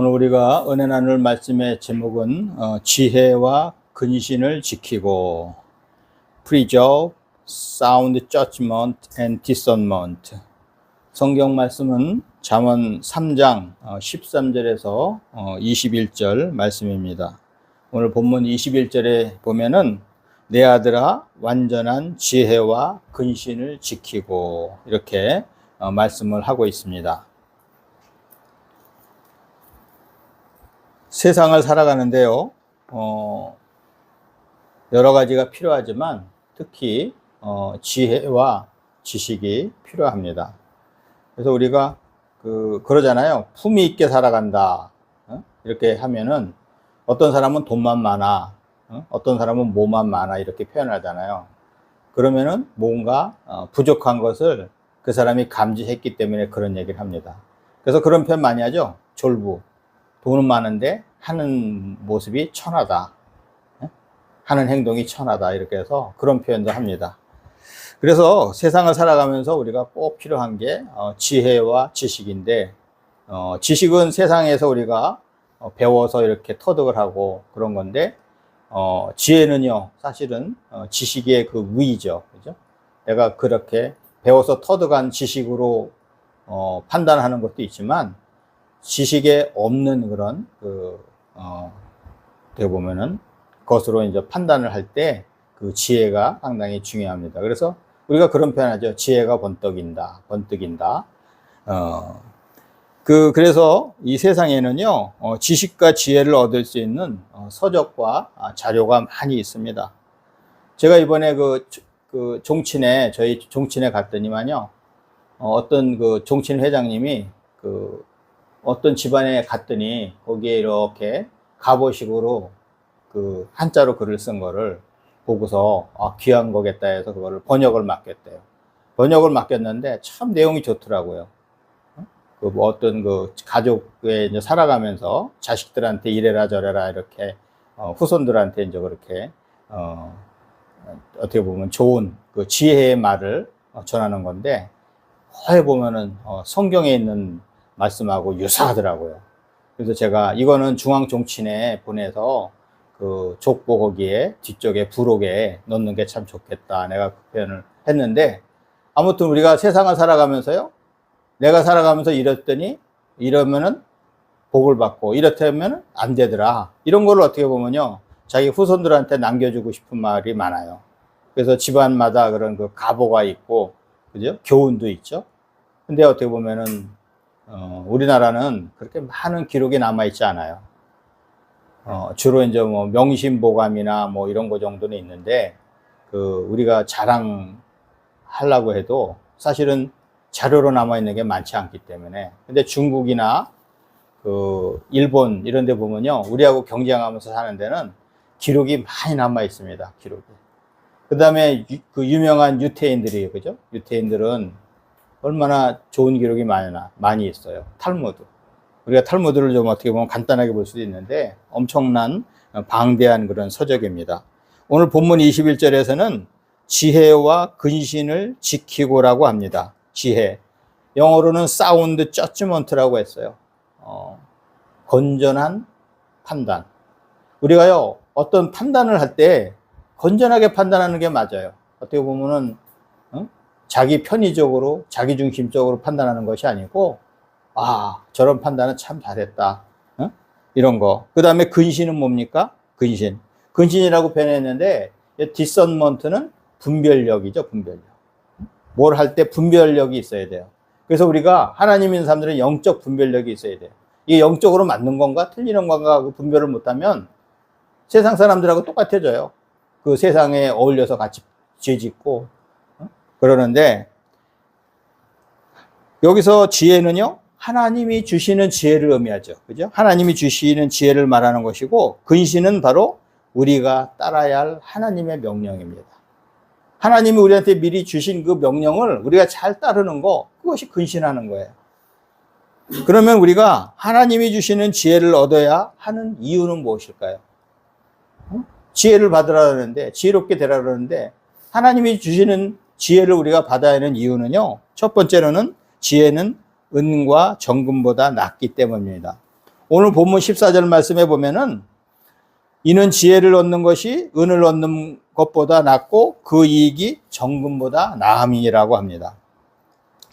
오늘 우리가 은혜 나눌 말씀의 제목은 지혜와 근신을 지키고 Preserve Sound Judgment and Discernment. 성경 말씀은 잠언 3장 13절에서 21절 말씀입니다. 오늘 본문 21절에 보면은 내 아들아 완전한 지혜와 근신을 지키고 이렇게 말씀을 하고 있습니다. 세상을 살아가는데요, 여러 가지가 필요하지만 특히 지혜와 지식이 필요합니다. 그래서 우리가 그러잖아요. 품위 있게 살아간다. 이렇게 하면은 어떤 사람은 돈만 많아, 어떤 사람은 뭐만 많아 이렇게 표현하잖아요. 그러면은 뭔가 부족한 것을 그 사람이 감지했기 때문에 그런 얘기를 합니다. 그래서 그런 표현 많이 하죠. 졸부. 돈은 많은데 하는 모습이 천하다. 하는 행동이 천하다. 이렇게 해서 그런 표현도 합니다. 그래서 세상을 살아가면서 우리가 꼭 필요한 게 지혜와 지식인데, 지식은 세상에서 우리가 배워서 이렇게 터득을 하고 그런 건데, 지혜는요, 사실은 지식의 그 위죠. 그죠? 내가 그렇게 배워서 터득한 지식으로 판단하는 것도 있지만, 지식에 없는 그런 어떻게 보면은 것으로 이제 판단을 할 때 그 지혜가 상당히 중요합니다. 그래서 우리가 그런 표현하죠. 지혜가 번뜩인다. 그래서 이 세상에는요, 지식과 지혜를 얻을 수 있는 서적과 자료가 많이 있습니다. 제가 이번에 저희 종친에 갔더니만요, 어떤 종친 회장님이 어떤 집안에 갔더니 거기에 이렇게 갑오식으로 한자로 글을 쓴 거를 보고서 귀한 거겠다 해서 그거를 번역을 맡겼대요. 번역을 맡겼는데 참 내용이 좋더라고요. 어떤 가족에 이제 살아가면서 자식들한테 이래라 저래라 이렇게 후손들한테 이제 그렇게 어떻게 보면 좋은 지혜의 말을 전하는 건데, 거기 보면은 성경에 있는 말씀하고 유사하더라고요. 그래서 제가 이거는 중앙종친에 보내서 족보 거기에 뒤쪽에 부록에 넣는 게 참 좋겠다. 내가 그 표현을 했는데, 아무튼 우리가 세상을 살아가면서요, 내가 살아가면서 이러면은 복을 받고 이렇다면 안 되더라. 이런 걸 어떻게 보면요, 자기 후손들한테 남겨주고 싶은 말이 많아요. 그래서 집안마다 그런 가보가 있고, 그죠? 교훈도 있죠. 근데 어떻게 보면은 우리나라는 그렇게 많은 기록이 남아있지 않아요. 주로 이제 명심보감이나 이런 거 정도는 있는데, 우리가 자랑하려고 해도 사실은 자료로 남아있는 게 많지 않기 때문에. 근데 중국이나 일본 이런 데 보면요, 우리하고 경쟁하면서 사는 데는 기록이 많이 남아있습니다. 기록이. 그 다음에 유명한 유태인들이, 그죠? 유태인들은 얼마나 좋은 기록이 많이 있어요. 탈무드. 우리가 탈무드를 좀 어떻게 보면 간단하게 볼 수도 있는데 엄청난 방대한 그런 서적입니다. 오늘 본문 21절에서는 지혜와 근신을 지키고라고 합니다. 지혜. 영어로는 사운드 저지먼트라고 했어요. 건전한 판단. 우리가요, 어떤 판단을 할 때 건전하게 판단하는 게 맞아요. 어떻게 보면은 자기 편의적으로, 자기중심적으로 판단하는 것이 아니고, 저런 판단은 참 잘했다. 이런 거. 그 다음에 근신은 뭡니까? 근신. 근신이라고 표현했는데, 디선먼트는 분별력이죠, 분별력. 뭘 할 때 분별력이 있어야 돼요. 그래서 우리가 하나님 있는 사람들은 영적 분별력이 있어야 돼요. 이게 영적으로 맞는 건가, 틀리는 건가, 분별을 못하면 세상 사람들하고 똑같아져요. 그 세상에 어울려서 같이 죄 짓고, 그러는데, 여기서 지혜는요, 하나님이 주시는 지혜를 의미하죠. 그죠? 하나님이 주시는 지혜를 말하는 것이고, 근신은 바로 우리가 따라야 할 하나님의 명령입니다. 하나님이 우리한테 미리 주신 그 명령을 우리가 잘 따르는 거, 그것이 근신하는 거예요. 그러면 우리가 하나님이 주시는 지혜를 얻어야 하는 이유는 무엇일까요? 지혜를 받으라는데, 지혜롭게 되라 그러는데, 하나님이 주시는 지혜를 우리가 받아야 하는 이유는요, 첫 번째로는 지혜는 은과 정금보다 낫기 때문입니다. 오늘 본문 14절 말씀에 보면은 이는 지혜를 얻는 것이 은을 얻는 것보다 낫고 그 이익이 정금보다 나음이라고 합니다.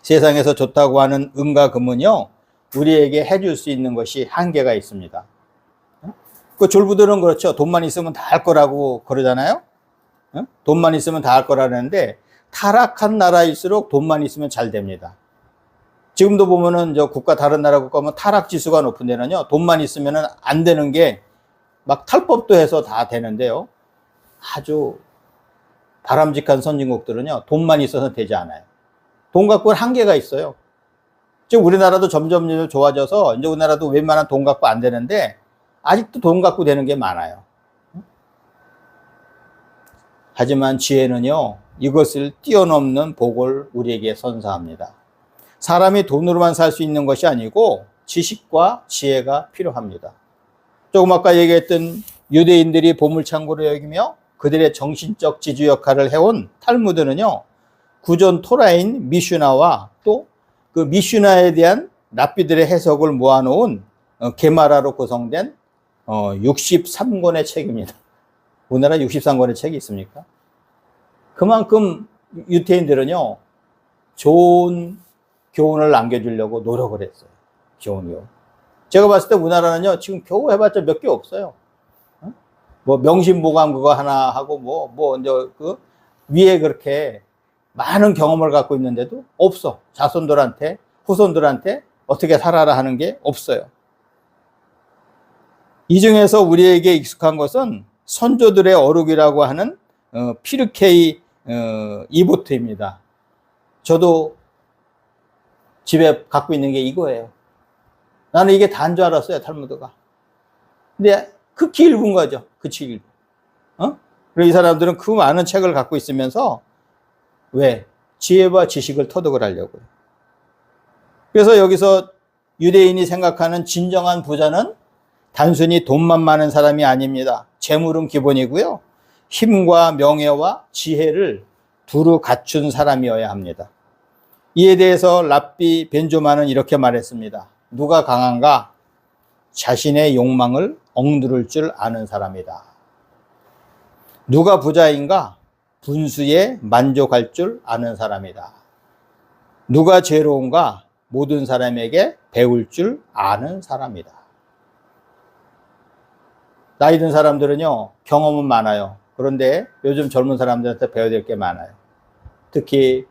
세상에서 좋다고 하는 은과 금은요, 우리에게 해줄 수 있는 것이 한계가 있습니다. 그 졸부들은 그렇죠. 돈만 있으면 다 할 거라고 그러잖아요. 돈만 있으면 다 할 거라는데 타락한 나라일수록 돈만 있으면 잘 됩니다. 지금도 보면은 저 국가 다른 나라 국가 보면 타락 지수가 높은 데는요, 돈만 있으면은 안 되는 게 막 탈법도 해서 다 되는데요. 아주 바람직한 선진국들은요, 돈만 있어서 되지 않아요. 돈 갖고는 한계가 있어요. 지금 우리나라도 점점 좋아져서 이제 우리나라도 웬만한 돈 갖고 안 되는데 아직도 돈 갖고 되는 게 많아요. 하지만 지혜는요, 이것을 뛰어넘는 복을 우리에게 선사합니다. 사람이 돈으로만 살 수 있는 것이 아니고 지식과 지혜가 필요합니다. 조금 아까 얘기했던 유대인들이 보물창고로 여기며 그들의 정신적 지주 역할을 해온 탈무드는요, 구전 토라인 미슈나와 또 그 미슈나에 대한 랍비들의 해석을 모아놓은 게마라로 구성된 63권의 책입니다. 우리나라 63권의 책이 있습니까? 그만큼 유태인들은요, 좋은 교훈을 남겨주려고 노력을 했어요. 좋은 교훈. 제가 봤을 때 우리나라는요, 지금 겨우 해봤자 몇 개 없어요. 뭐 명심보감 그거 하나 하고 이제 그 위에 그렇게 많은 경험을 갖고 있는데도 없어. 자손들한테, 후손들한테 어떻게 살아라 하는 게 없어요. 이 중에서 우리에게 익숙한 것은 선조들의 어록이라고 하는 피르케이 이보트입니다. 저도 집에 갖고 있는 게 이거예요. 나는 이게 다인 줄 알았어요, 탈무드가. 근데 극히 일부인 거죠. 극히 일부. 그리고 이 사람들은 그 많은 책을 갖고 있으면서 왜? 지혜와 지식을 터득을 하려고요. 그래서 여기서 유대인이 생각하는 진정한 부자는 단순히 돈만 많은 사람이 아닙니다. 재물은 기본이고요. 힘과 명예와 지혜를 두루 갖춘 사람이어야 합니다. 이에 대해서 랍비 벤조만은 이렇게 말했습니다. 누가 강한가? 자신의 욕망을 억누를 줄 아는 사람이다. 누가 부자인가? 분수에 만족할 줄 아는 사람이다. 누가 죄로운가? 모든 사람에게 배울 줄 아는 사람이다. 나이 든 사람들은요, 경험은 많아요. 그런데 요즘 젊은 사람들한테 배워야 될 게 많아요. 특히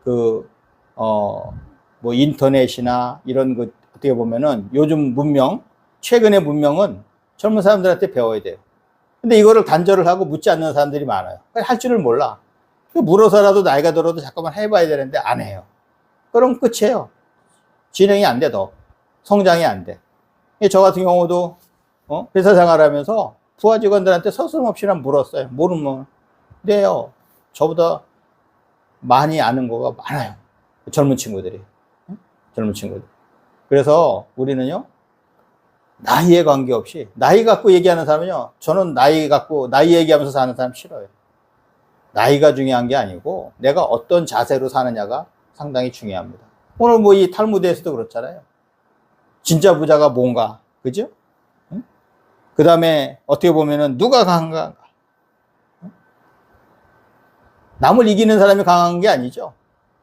뭐 인터넷이나 이런 그 어떻게 보면은 요즘 문명, 최근의 문명은 젊은 사람들한테 배워야 돼요. 근데 이거를 단절을 하고 묻지 않는 사람들이 많아요. 할 줄을 몰라. 물어서라도 나이가 들어도 잠깐만 해봐야 되는데 안 해요. 그럼 끝이에요. 진행이 안 돼, 더. 성장이 안 돼. 저 같은 경우도 회사 생활하면서 부하 직원들한테 서슴없이 물었어요. 모르면. 네요. 저보다 많이 아는 거가 많아요. 젊은 친구들이. 젊은 친구들. 그래서 우리는요, 나이에 관계없이, 나이 갖고 얘기하는 사람은요, 저는 나이 얘기하면서 사는 사람 싫어요. 나이가 중요한 게 아니고, 내가 어떤 자세로 사느냐가 상당히 중요합니다. 오늘 뭐 이 탈무드에서도 그렇잖아요. 진짜 부자가 뭔가, 그죠? 그 다음에 어떻게 보면은 누가 강한가? 남을 이기는 사람이 강한 게 아니죠.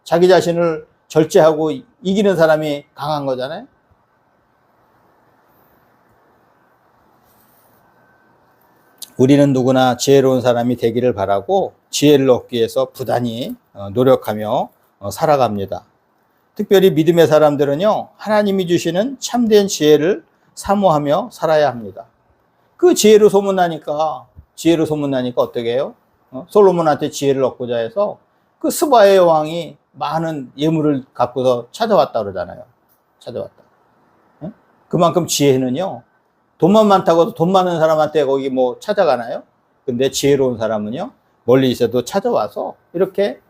자기 자신을 절제하고 이기는 사람이 강한 거잖아요. 우리는 누구나 지혜로운 사람이 되기를 바라고 지혜를 얻기 위해서 부단히 노력하며 살아갑니다. 특별히 믿음의 사람들은요, 하나님이 주시는 참된 지혜를 사모하며 살아야 합니다. 그 지혜로 소문나니까 어떻게 해요? 솔로몬한테 지혜를 얻고자 해서 그 스바의 왕이 많은 예물을 갖고서 찾아왔다 그러잖아요. 찾아왔다. 그만큼 지혜는요, 돈만 많다고 돈 많은 사람한테 거기 뭐 찾아가나요? 근데 지혜로운 사람은요, 멀리 있어도 찾아와서 이렇게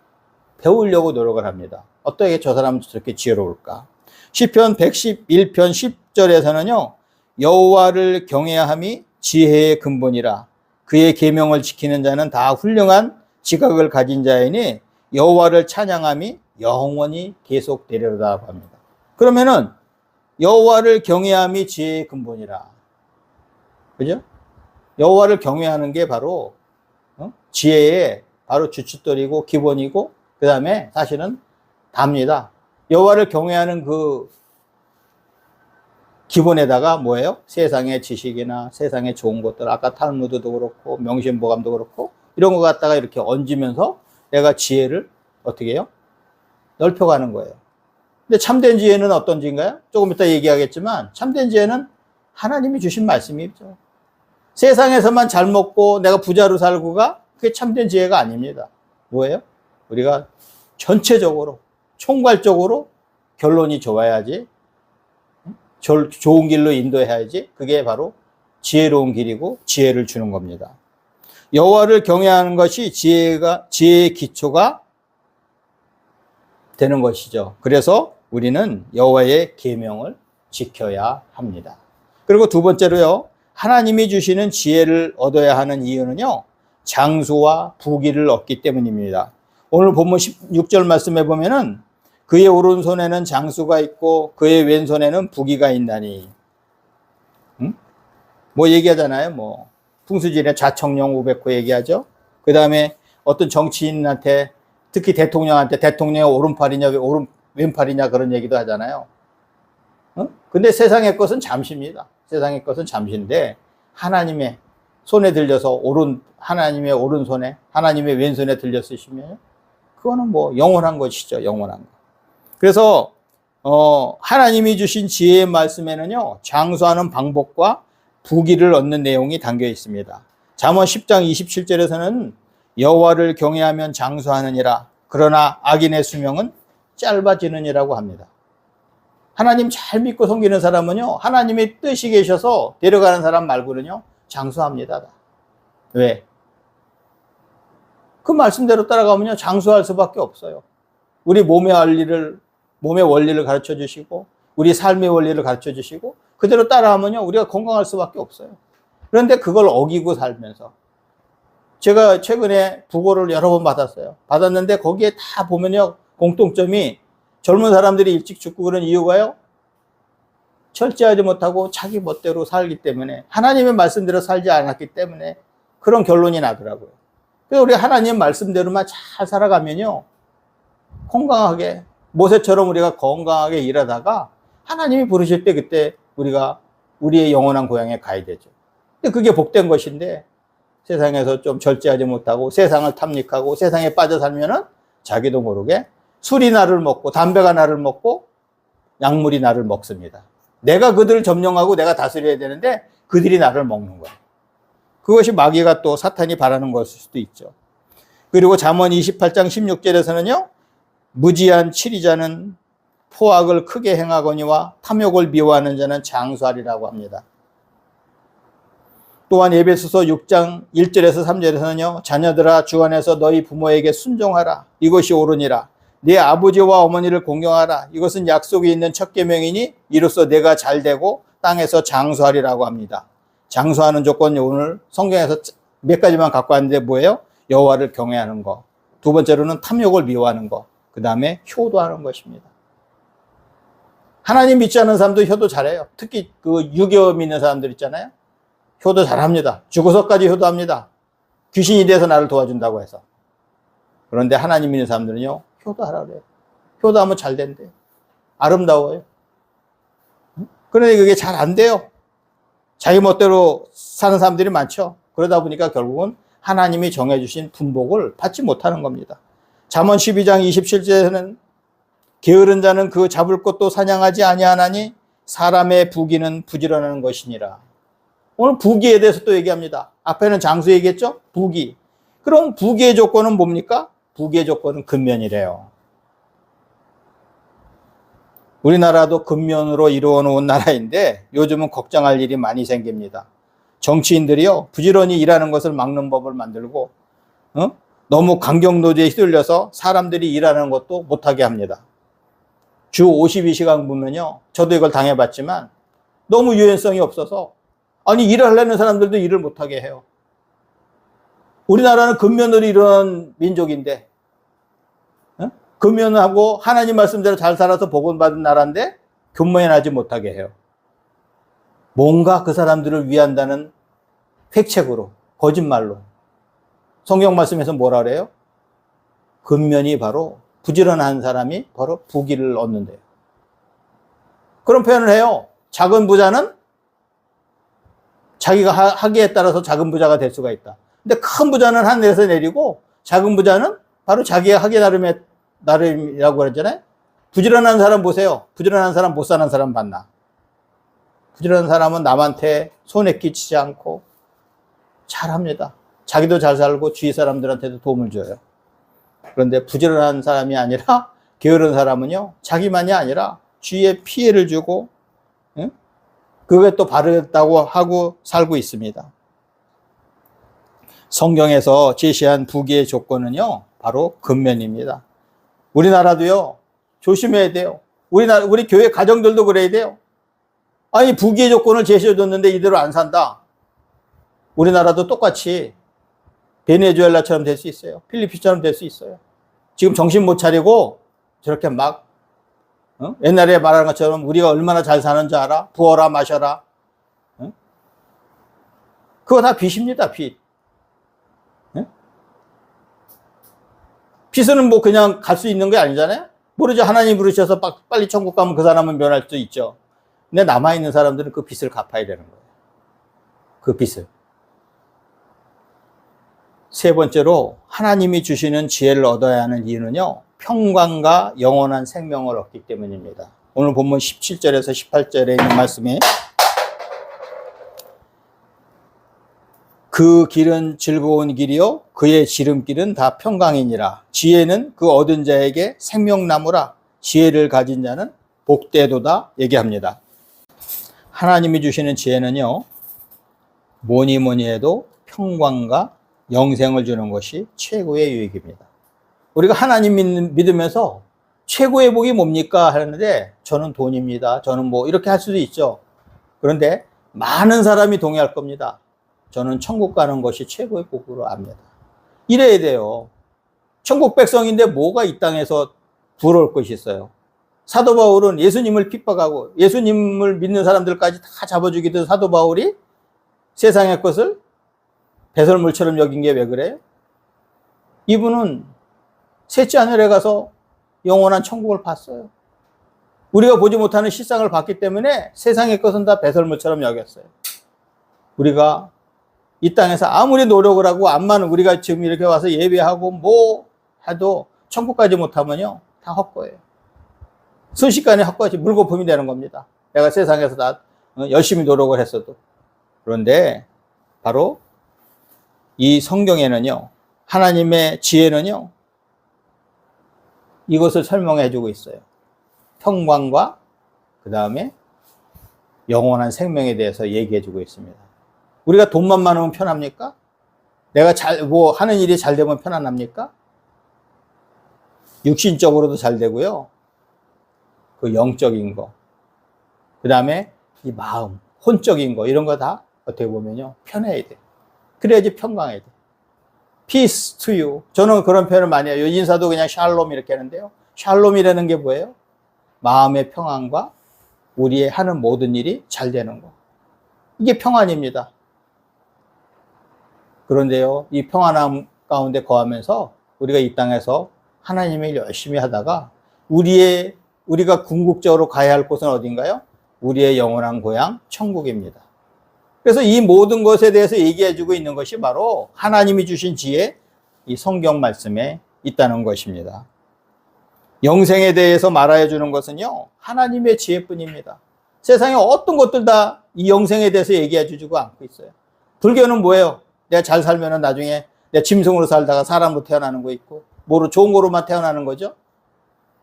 배우려고 노력을 합니다. 어떻게 저 사람은 저렇게 지혜로울까? 시편 111편 10절에서는요, 여호와를 경외해야 함이 지혜의 근본이라. 그의 계명을 지키는 자는 다 훌륭한 지각을 가진 자이니 여호와를 찬양함이 영원히 계속되리로다 합니다. 그러면은 여호와를 경외함이 지혜의 근본이라. 그죠? 여호와를 경외하는 게 바로 지혜의 바로 주춧돌이고 기본이고, 그 다음에 사실은 답니다. 여호와를 경외하는 그 기본에다가 뭐예요? 세상의 지식이나 세상의 좋은 것들, 아까 탈무드도 그렇고 명심보감도 그렇고 이런 거 갖다가 이렇게 얹으면서 내가 지혜를 어떻게 해요? 넓혀가는 거예요. 근데 참된 지혜는 어떤 지인가요? 조금 이따 얘기하겠지만 참된 지혜는 하나님이 주신 말씀이죠. 세상에서만 잘 먹고 내가 부자로 살고가 그게 참된 지혜가 아닙니다. 뭐예요? 우리가 전체적으로 총괄적으로 결론이 좋아야지, 좋은 길로 인도해야지, 그게 바로 지혜로운 길이고 지혜를 주는 겁니다. 여호와를 경외하는 것이 지혜의 기초가 되는 것이죠. 그래서 우리는 여호와의 계명을 지켜야 합니다. 그리고 두 번째로요, 하나님이 주시는 지혜를 얻어야 하는 이유는요, 장수와 부귀를 얻기 때문입니다. 오늘 본문 16절 말씀에 보면은 그의 오른손에는 장수가 있고 그의 왼손에는 부귀가 있나니. 뭐 얘기하잖아요. 뭐 풍수지리에 좌청룡 우백호 얘기하죠. 그 다음에 어떤 정치인한테, 특히 대통령한테 대통령의 오른팔이냐 왼팔이냐 그런 얘기도 하잖아요. 근데 세상의 것은 잠시입니다. 세상의 것은 잠시인데 하나님의 손에 들려서 하나님의 오른손에, 하나님의 왼손에 들려 쓰시면 그거는 뭐 영원한 것이죠. 영원한 것. 그래서 하나님이 주신 지혜의 말씀에는요, 장수하는 방법과 부귀를 얻는 내용이 담겨 있습니다. 잠언 10장 27절에서는 여호와를 경외하면 장수하느니라, 그러나 악인의 수명은 짧아지느니라고 합니다. 하나님 잘 믿고 섬기는 사람은요, 하나님의 뜻이 계셔서 데려가는 사람 말고는요, 장수합니다. 왜? 그 말씀대로 따라가면요, 장수할 수밖에 없어요. 우리 몸의 원리를 가르쳐 주시고, 우리 삶의 원리를 가르쳐 주시고, 그대로 따라하면요, 우리가 건강할 수밖에 없어요. 그런데 그걸 어기고 살면서, 제가 최근에 부고를 여러 번 받았는데 거기에 다 보면요, 공통점이 젊은 사람들이 일찍 죽고 그런 이유가요, 철저하지 못하고 자기 멋대로 살기 때문에, 하나님의 말씀대로 살지 않았기 때문에 그런 결론이 나더라고요. 그래서 우리 하나님 말씀대로만 잘 살아가면요, 건강하게, 모세처럼 우리가 건강하게 일하다가 하나님이 부르실 때 그때 우리가 우리의 영원한 고향에 가야 되죠. 근데 그게 복된 것인데, 세상에서 좀 절제하지 못하고 세상을 탐닉하고 세상에 빠져 살면은 자기도 모르게 술이 나를 먹고 담배가 나를 먹고 약물이 나를 먹습니다. 내가 그들을 점령하고 내가 다스려야 되는데 그들이 나를 먹는 거예요. 그것이 마귀가 또 사탄이 바라는 것일 수도 있죠. 그리고 잠언 28장 16절에서는요, 무지한 치리자는 포악을 크게 행하거니와 탐욕을 미워하는 자는 장수하리라고 합니다. 또한 에베소서 6장 1절에서 3절에서는요, 자녀들아 주 안에서 너희 부모에게 순종하라, 이것이 옳으니라. 네 아버지와 어머니를 공경하라, 이것은 약속이 있는 첫 계명이니 이로써 내가 잘되고 땅에서 장수하리라고 합니다. 장수하는 조건이 오늘 성경에서 몇 가지만 갖고 왔는데 뭐예요? 여호와를 경외하는 거, 두 번째로는 탐욕을 미워하는 거, 그 다음에 효도하는 것입니다. 하나님 믿지 않는 사람도 효도 잘해요. 특히 그 유교 믿는 사람들 있잖아요. 효도 잘합니다. 죽어서까지 효도합니다. 귀신이 돼서 나를 도와준다고 해서. 그런데 하나님 믿는 사람들은요, 효도하라 그래요. 효도하면 잘 된대요. 아름다워요. 그런데 그게 잘 안 돼요. 자기 멋대로 사는 사람들이 많죠. 그러다 보니까 결국은 하나님이 정해주신 분복을 받지 못하는 겁니다. 잠언 12장 27절에는 게으른 자는 그 잡을 것도 사냥하지 아니하나니 사람의 부귀는 부지런하는 것이니라. 오늘 부귀에 대해서 또 얘기합니다. 앞에는 장수 얘기했죠? 부귀. 그럼 부귀의 조건은 뭡니까? 부귀의 조건은 근면이래요. 우리나라도 근면으로 이루어 놓은 나라인데 요즘은 걱정할 일이 많이 생깁니다. 정치인들이요, 부지런히 일하는 것을 막는 법을 만들고, 너무 강경노조에 휘둘려서 사람들이 일하는 것도 못하게 합니다. 주 52시간 보면요, 저도 이걸 당해봤지만 너무 유연성이 없어서, 아니 일을 하려는 사람들도 일을 못하게 해요. 우리나라는 근면으로 일어난 민족인데, 근면하고 하나님 말씀대로 잘 살아서 복원받은 나라인데 근면하지 못하게 해요. 뭔가 그 사람들을 위한다는 획책으로, 거짓말로. 성경 말씀에서 뭐라 그래요? 근면이 바로 부지런한 사람이 바로 부귀를 얻는데요. 그런 표현을 해요. 작은 부자는 자기가 하기에 따라서 작은 부자가 될 수가 있다. 근데 큰 부자는 하늘에서 내리고 작은 부자는 바로 자기가 하기 나름이라고 그랬잖아요. 부지런한 사람 보세요. 부지런한 사람 못 사는 사람 봤나? 부지런한 사람은 남한테 손해 끼치지 않고 잘합니다. 자기도 잘 살고 주위 사람들한테도 도움을 줘요. 그런데 부지런한 사람이 아니라 게으른 사람은요, 자기만이 아니라 주위에 피해를 주고, 응? 그게 또 바르다고 하고 살고 있습니다. 성경에서 제시한 부귀의 조건은요, 바로 근면입니다. 우리나라도요, 조심해야 돼요. 우리 교회 가정들도 그래야 돼요. 아니, 부귀의 조건을 제시해줬는데 이대로 안 산다. 우리나라도 똑같이 베네수엘라처럼 될 수 있어요. 필리핀처럼 될 수 있어요. 지금 정신 못 차리고 저렇게 막 옛날에 말하는 것처럼 우리가 얼마나 잘 사는 줄 알아? 부어라 마셔라. 그거 다 빚입니다. 빚. 빚은 뭐 그냥 갈 수 있는 게 아니잖아요. 모르죠. 하나님 부르셔서 빨리 천국 가면 그 사람은 면할 수도 있죠. 근데 남아있는 사람들은 그 빚을 갚아야 되는 거예요. 그 빚을. 세 번째로 하나님이 주시는 지혜를 얻어야 하는 이유는요, 평강과 영원한 생명을 얻기 때문입니다. 오늘 본문 17절에서 18절에 있는 말씀에 그 길은 즐거운 길이요 그의 지름길은 다 평강이니라. 지혜는 그 얻은 자에게 생명나무라. 지혜를 가진 자는 복되도다 얘기합니다. 하나님이 주시는 지혜는요, 뭐니 해도 평강과 영생을 주는 것이 최고의 유익입니다. 우리가 하나님 믿으면서 최고의 복이 뭡니까 하는데, 저는 돈입니다. 저는 뭐 이렇게 할 수도 있죠. 그런데 많은 사람이 동의할 겁니다. 저는 천국 가는 것이 최고의 복으로 압니다. 이래야 돼요. 천국 백성인데 뭐가 이 땅에서 부러울 것이 있어요. 사도 바울은 예수님을 핍박하고 예수님을 믿는 사람들까지 다 잡아주기던 사도 바울이 세상의 것을 배설물처럼 여긴 게 왜 그래요? 이분은 셋째 하늘에 가서 영원한 천국을 봤어요. 우리가 보지 못하는 실상을 봤기 때문에 세상의 것은 다 배설물처럼 여겼어요. 우리가 이 땅에서 아무리 노력을 하고 암만 우리가 지금 이렇게 와서 예배하고 뭐 해도 천국까지 못하면요, 다 헛거예요. 순식간에 헛것이 물거품이 되는 겁니다. 내가 세상에서 다 열심히 노력을 했어도. 그런데 바로 이 성경에는요, 하나님의 지혜는요, 이것을 설명해 주고 있어요. 평강과 그 다음에 영원한 생명에 대해서 얘기해 주고 있습니다. 우리가 돈만 많으면 편합니까? 내가 하는 일이 잘 되면 편안합니까? 육신적으로도 잘 되고요. 그 영적인 거. 그 다음에 이 마음, 혼적인 거, 이런 거 다 어떻게 보면요, 편해야 돼. 그래야지 평강해야 돼. Peace to you. 저는 그런 표현을 많이 해요. 인사도 그냥 샬롬 이렇게 하는데요. 샬롬이라는 게 뭐예요? 마음의 평안과 우리의 하는 모든 일이 잘 되는 거. 이게 평안입니다. 그런데요, 이 평안함 가운데 거하면서 우리가 이 땅에서 하나님의 일 열심히 하다가 우리가 궁극적으로 가야 할 곳은 어딘가요? 우리의 영원한 고향 천국입니다. 그래서 이 모든 것에 대해서 얘기해 주고 있는 것이 바로 하나님이 주신 지혜, 이 성경 말씀에 있다는 것입니다. 영생에 대해서 말해 주는 것은요, 하나님의 지혜뿐입니다. 세상에 어떤 것들 다 이 영생에 대해서 얘기해 주지도 않고 있어요. 불교는 뭐예요? 내가 잘 살면은 나중에 내가 짐승으로 살다가 사람으로 태어나는 거 있고, 뭐로 좋은 거로만 태어나는 거죠.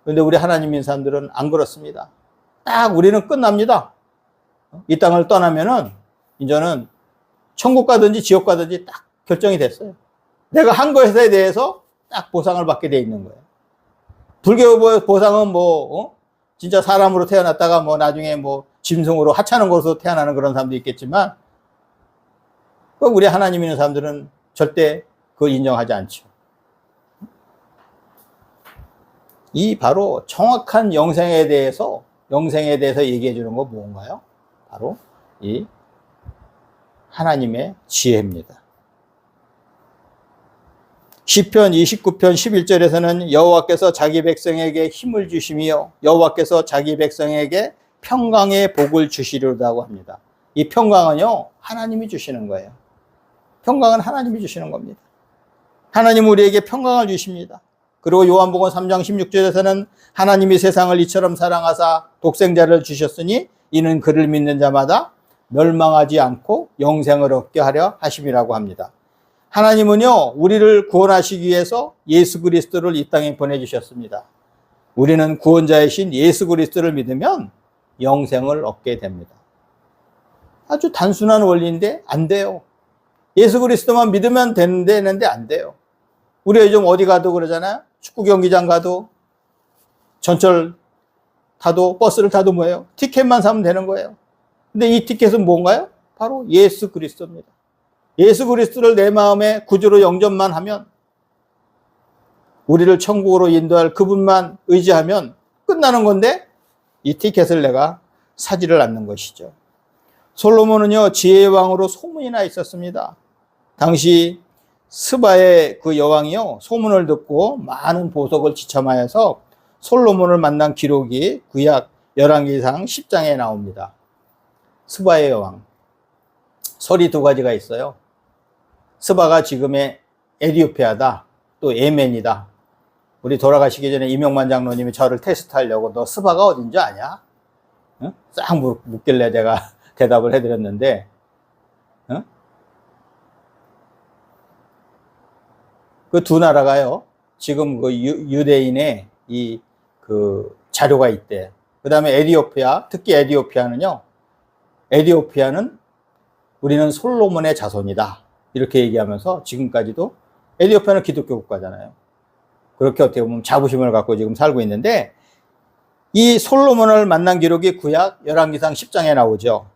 그런데 우리 하나님 믿는 사람들은 안 그렇습니다. 딱 우리는 끝납니다. 이 땅을 떠나면은 이제는 천국 가든지 지옥 가든지 딱 결정이 됐어요. 내가 한 것에 대해서 딱 보상을 받게 돼 있는 거예요. 불교 보상은 진짜 사람으로 태어났다가 나중에 짐승으로 하찮은 것으로 태어나는 그런 사람도 있겠지만, 우리 하나님 있는 사람들은 절대 그걸 인정하지 않죠. 이 바로 정확한 영생에 대해서 얘기해 주는 거 뭔가요? 바로 이 하나님의 지혜입니다. 시편 29편 11절에서는 여호와께서 자기 백성에게 힘을 주시며 여호와께서 자기 백성에게 평강의 복을 주시리로다고 합니다. 이 평강은요, 하나님이 주시는 거예요. 평강은 하나님이 주시는 겁니다. 하나님은 우리에게 평강을 주십니다. 그리고 요한복음 3장 16절에서는 하나님이 세상을 이처럼 사랑하사 독생자를 주셨으니 이는 그를 믿는 자마다 멸망하지 않고 영생을 얻게 하려 하심이라고 합니다. 하나님은요, 우리를 구원하시기 위해서 예수 그리스도를 이 땅에 보내주셨습니다. 우리는 구원자이신 예수 그리스도를 믿으면 영생을 얻게 됩니다. 아주 단순한 원리인데 안 돼요. 예수 그리스도만 믿으면 되는데 안 돼요. 우리가 요즘 어디 가도 그러잖아요. 축구 경기장 가도 전철 타도 버스를 타도 뭐예요? 티켓만 사면 되는 거예요. 근데 이 티켓은 뭔가요? 바로 예수 그리스도입니다. 예수 그리스도를 내 마음에 구주로 영접만 하면, 우리를 천국으로 인도할 그분만 의지하면 끝나는 건데 이 티켓을 내가 사지를 않는 것이죠. 솔로몬은요, 지혜의 왕으로 소문이 나 있었습니다. 당시 스바의 그 여왕이요, 소문을 듣고 많은 보석을 지참하여서 솔로몬을 만난 기록이 구약 열왕기상 10장에 나옵니다. 스바의 여왕. 설이 두 가지가 있어요. 스바가 지금의 에티오피아다, 또 예멘이다. 우리 돌아가시기 전에 이명만 장로님이 저를 테스트하려고 너 스바가 어딘지 아냐? 응? 싹 묻길래 제가 대답을 해드렸는데, 응? 그 두 나라가요, 지금 그 유대인의 그 자료가 있대. 그 다음에 에티오피아, 특히 에티오피아는요, 에티오피아는 우리는 솔로몬의 자손이다, 이렇게 얘기하면서 지금까지도, 에티오피아는 기독교 국가잖아요. 그렇게 어떻게 보면 자부심을 갖고 지금 살고 있는데, 이 솔로몬을 만난 기록이 구약 열왕기상 10장에 나오죠.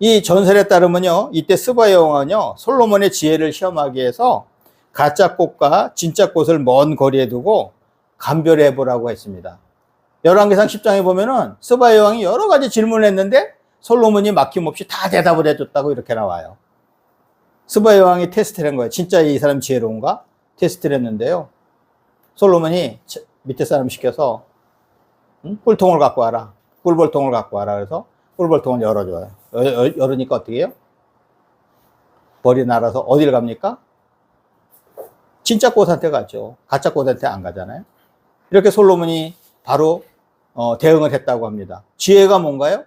이 전설에 따르면요, 이때 스바 여왕은요, 솔로몬의 지혜를 시험하기 위해서 가짜 꽃과 진짜 꽃을 먼 거리에 두고 감별해 보라고 했습니다. 열왕기상 10장에 보면은 스바 여왕이 여러 가지 질문을 했는데 솔로몬이 막힘없이 다 대답을 해줬다고 이렇게 나와요. 스바 여왕이 테스트를 한 거예요. 진짜 이 사람 지혜로운가? 테스트를 했는데요, 솔로몬이 밑에 사람 시켜서 꿀통을 갖고 와라, 꿀벌통을 갖고 와라. 그래서 꿀벌통을 열어줘요. 열으니까 어떻게 해요? 벌이 날아서 어딜 갑니까? 진짜 꽃한테 가죠. 가짜 꽃한테 안 가잖아요. 이렇게 솔로몬이 바로 대응을 했다고 합니다. 지혜가 뭔가요?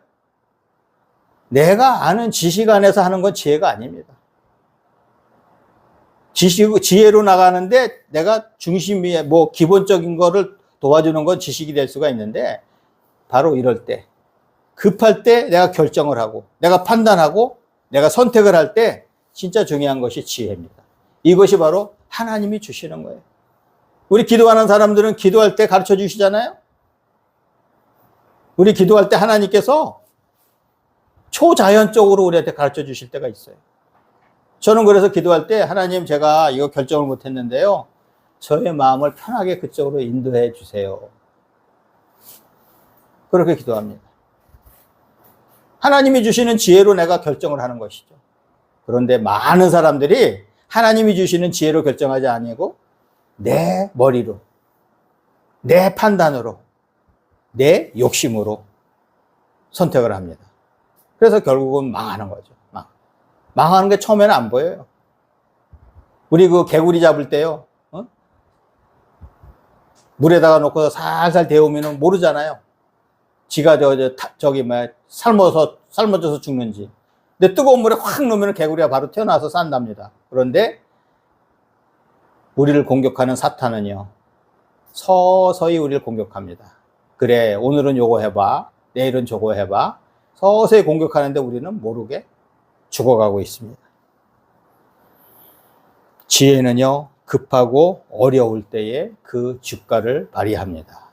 내가 아는 지식 안에서 하는 건 지혜가 아닙니다. 지혜로 나가는데 내가 중심에 뭐 기본적인 거를 도와주는 건 지식이 될 수가 있는데, 바로 이럴 때, 급할 때 내가 결정을 하고, 내가 판단하고, 내가 선택을 할 때 진짜 중요한 것이 지혜입니다. 이것이 바로 하나님이 주시는 거예요. 우리 기도하는 사람들은 기도할 때 가르쳐 주시잖아요. 우리 기도할 때 하나님께서 초자연적으로 우리한테 가르쳐 주실 때가 있어요. 저는 그래서 기도할 때, 하나님, 제가 이거 결정을 못 했는데요, 저의 마음을 편하게 그쪽으로 인도해 주세요. 그렇게 기도합니다. 하나님이 주시는 지혜로 내가 결정을 하는 것이죠. 그런데 많은 사람들이 하나님이 주시는 지혜로 결정하지 아니고 내 머리로, 내 판단으로, 내 욕심으로 선택을 합니다. 그래서 결국은 망하는 거죠. 망하는 게 처음에는 안 보여요. 우리 그 개구리 잡을 때요, 물에다가 놓고 살살 데우면 모르잖아요. 지가 삶아져서 죽는지. 근데 뜨거운 물에 확 넣으면 개구리가 바로 튀어나와서 산답니다. 그런데 우리를 공격하는 사탄은요, 서서히 우리를 공격합니다. 그래, 오늘은 요거 해봐, 내일은 저거 해봐. 서서히 공격하는데 우리는 모르게 죽어가고 있습니다. 지혜는요, 급하고 어려울 때에 그 주가를 발휘합니다.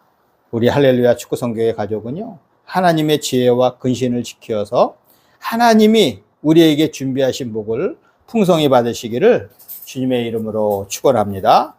우리 할렐루야 축구 성교회 가족은요, 하나님의 지혜와 근신을 지켜서 하나님이 우리에게 준비하신 복을 풍성히 받으시기를 주님의 이름으로 축원합니다.